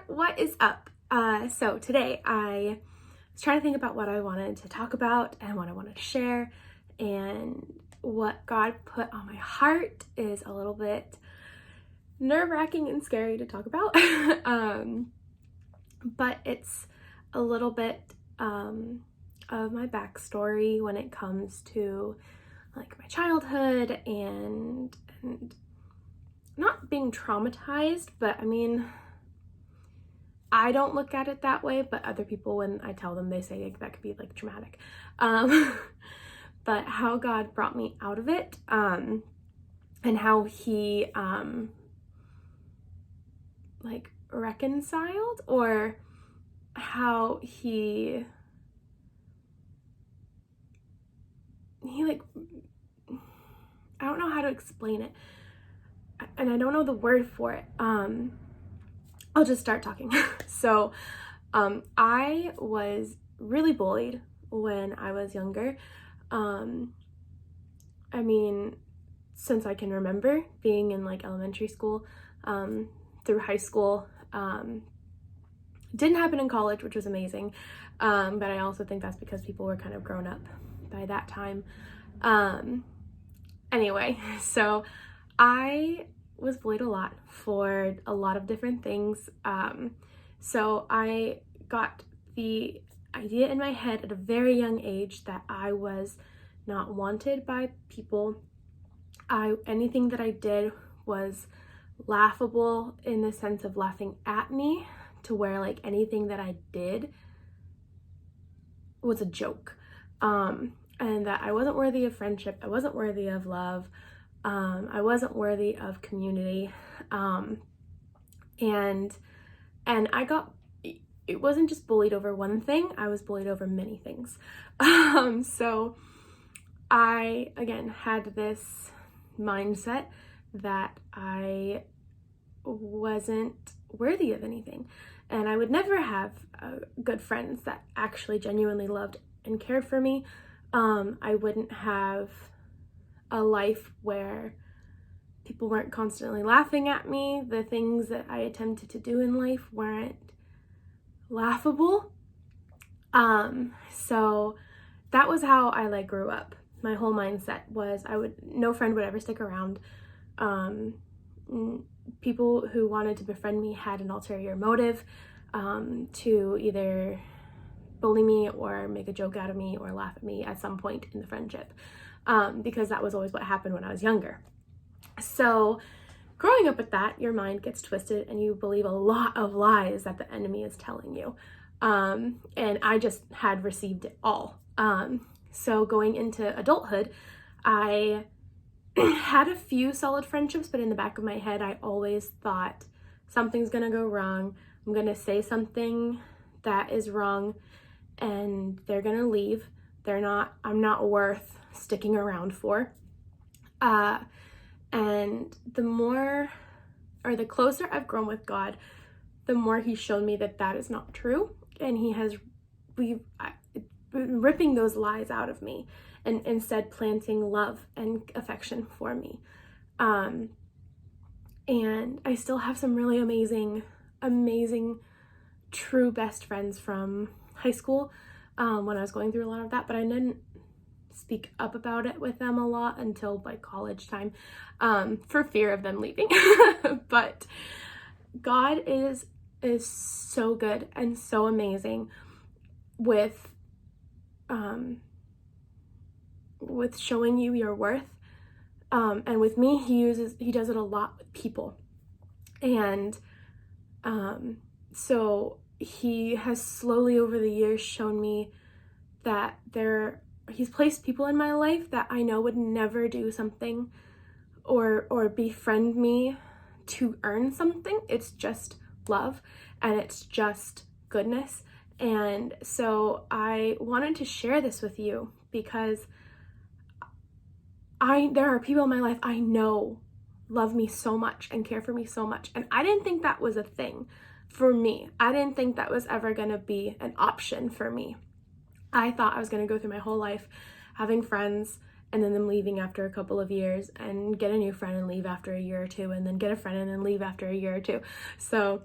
what is up? So today I was trying to think about what I wanted to talk about and what I wanted to share, and what God put on my heart is a little bit nerve-wracking and scary to talk about. But it's a little bit of my backstory when it comes to like my childhood and not being traumatized, but I mean, I don't look at it that way, but other people, when I tell them, they say like, that could be like traumatic. But how God brought me out of it, and how he like reconciled, or how he like, I don't know how to explain it, and I don't know the word for it. I'll just start talking. So I was really bullied when I was younger. I mean, since I can remember, being in like elementary school through high school. Didn't happen in college, which was amazing, but I also think that's because people were kind of grown up by that time. Anyway, so I was bullied a lot for a lot of different things. So I got the idea in my head at a very young age that I was not wanted by people. Anything that I did was laughable, in the sense of laughing at me, to where like anything that I did was a joke. And that I wasn't worthy of friendship, I wasn't worthy of love, I wasn't worthy of community. And I got, it wasn't just bullied over one thing, I was bullied over many things. So I, again, had this mindset that I wasn't worthy of anything, and I would never have good friends that actually genuinely loved and cared for me. I wouldn't have a life where people weren't constantly laughing at me. The things that I attempted to do in life weren't laughable. So that was how I like grew up. My whole mindset was no friend would ever stick around. People who wanted to befriend me had an ulterior motive, to either bully me or make a joke out of me or laugh at me at some point in the friendship, because that was always what happened when I was younger. So growing up with that, your mind gets twisted and you believe a lot of lies that the enemy is telling you. And I just had received it all. So going into adulthood, I had a few solid friendships, but in the back of my head, I always thought something's gonna go wrong. I'm gonna say something that is wrong and they're gonna leave. I'm not worth sticking around for. And the more, or the closer I've grown with God, the more he's shown me that that is not true. And we've been ripping those lies out of me, and instead planting love and affection for me. And I still have some really amazing, true best friends from high school, when I was going through a lot of that, but I didn't speak up about it with them a lot until like college time, for fear of them leaving. But God is so good and so amazing with showing you your worth. And with me, he does it a lot with people. And so he has slowly over the years shown me that he's placed people in my life that I know would never do something or befriend me to earn something. It's just love and it's just goodness. And so I wanted to share this with you because there are people in my life I know love me so much and care for me so much. And I didn't think that was a thing for me. I didn't think that was ever going to be an option for me. I thought I was going to go through my whole life having friends and then them leaving after a couple of years, and get a new friend and leave after a year or two, and then get a friend and then leave after a year or two. So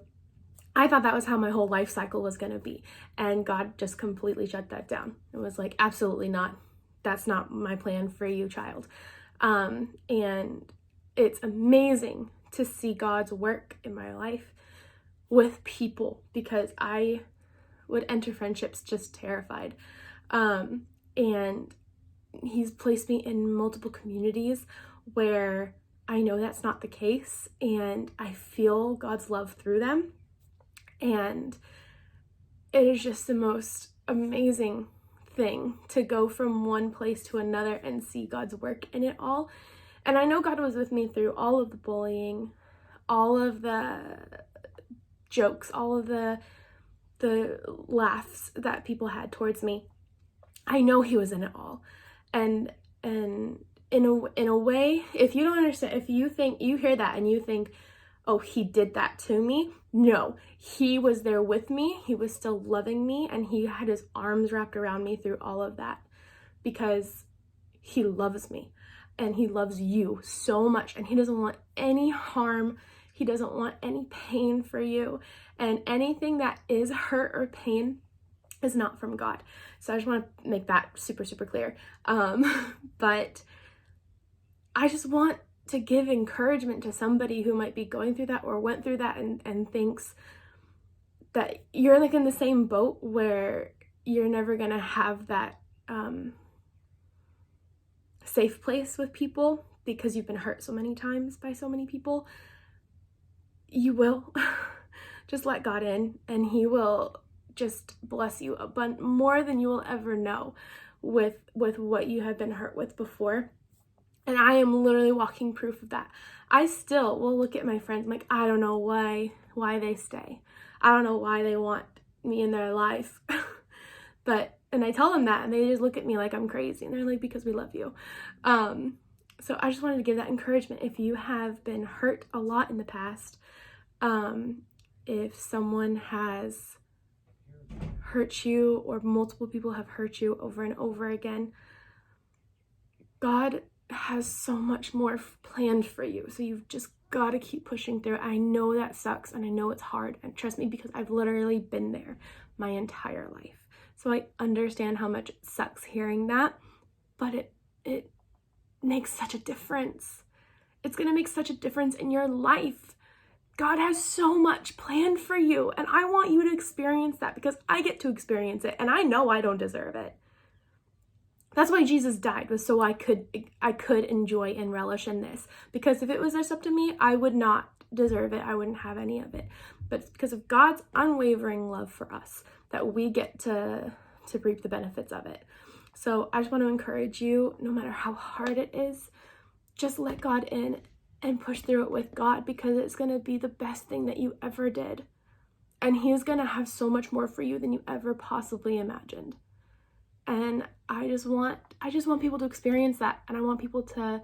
I thought that was how my whole life cycle was going to be. And God just completely shut that down. It was like, absolutely not. That's not my plan for you, child. And it's amazing to see God's work in my life with people, because I would enter friendships just terrified. And he's placed me in multiple communities where I know that's not the case, and I feel God's love through them. And it is just the most amazing thing to go from one place to another and see God's work in it all. And I know God was with me through all of the bullying, all of the jokes, all of the laughs that people had towards me. I know he was in it all. And in a way, if you don't understand, if you think, you hear that and you think, oh, he did that to me. No, he was there with me. He was still loving me, and he had his arms wrapped around me through all of that, because he loves me and he loves you so much, and he doesn't want any harm. He doesn't want any pain for you, and anything that is hurt or pain is not from God. So I just want to make that super, super clear. But I just want to give encouragement to somebody who might be going through that or went through that and thinks that you're like in the same boat where you're never gonna have that safe place with people because you've been hurt so many times by so many people. You will. Just let God in, and he will just bless you more than you will ever know with what you have been hurt with before. And I am literally walking proof of that. I still will look at my friends, I'm like, I don't know why they stay. I don't know why they want me in their life. And I tell them that, and they just look at me like I'm crazy. And they're like, because we love you. So I just wanted to give that encouragement. If you have been hurt a lot in the past, if someone has hurt you or multiple people have hurt you over and over again, God has so much more planned for you. So you've just got to keep pushing through. I know that sucks, and I know it's hard, and trust me, because I've literally been there my entire life. So I understand how much it sucks hearing that, but it makes such a difference. It's going to make such a difference in your life. God has so much planned for you, and I want you to experience that, because I get to experience it, and I know I don't deserve it. That's why Jesus died, was so I could enjoy and relish in this. Because if it was just up to me, I would not deserve it. I wouldn't have any of it. But it's because of God's unwavering love for us that we get to reap the benefits of it. So I just want to encourage you, no matter how hard it is, just let God in and push through it with God, because it's going to be the best thing that you ever did. And he's going to have so much more for you than you ever possibly imagined. And I just want people to experience that, and I want people to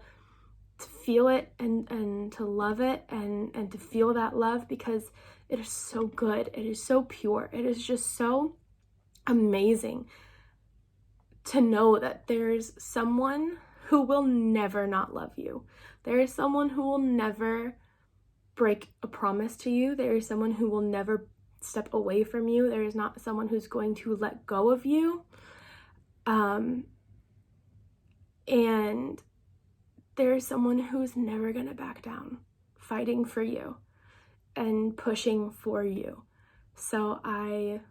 feel it and to love it and to feel that love, because it is so good. It is so pure. It is just so amazing to know that there's someone who will never not love you. There is someone who will never break a promise to you. There is someone who will never step away from you. There is not someone who's going to let go of you. And there's someone who's never gonna back down, fighting for you and pushing for you. So I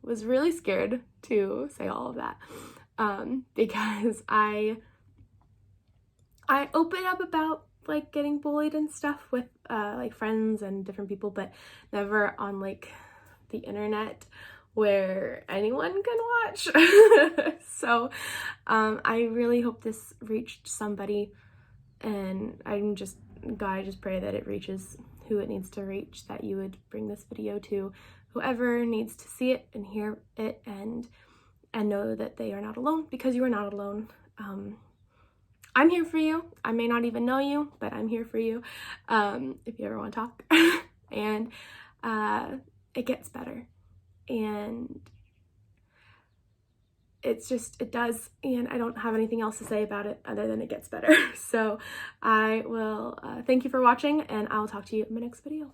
was really scared to say all of that, because I open up about like getting bullied and stuff with like friends and different people, but never on like the internet where anyone can watch. So I really hope this reached somebody, and God, I just pray that it reaches who it needs to reach, that you would bring this video to whoever needs to see it and hear it, and know that they are not alone, because you are not alone. I'm here for you. I may not even know you, but I'm here for you, if you ever want to talk. And it gets better. And it does, and I don't have anything else to say about it other than it gets better. So I will thank you for watching, and I'll talk to you in my next video.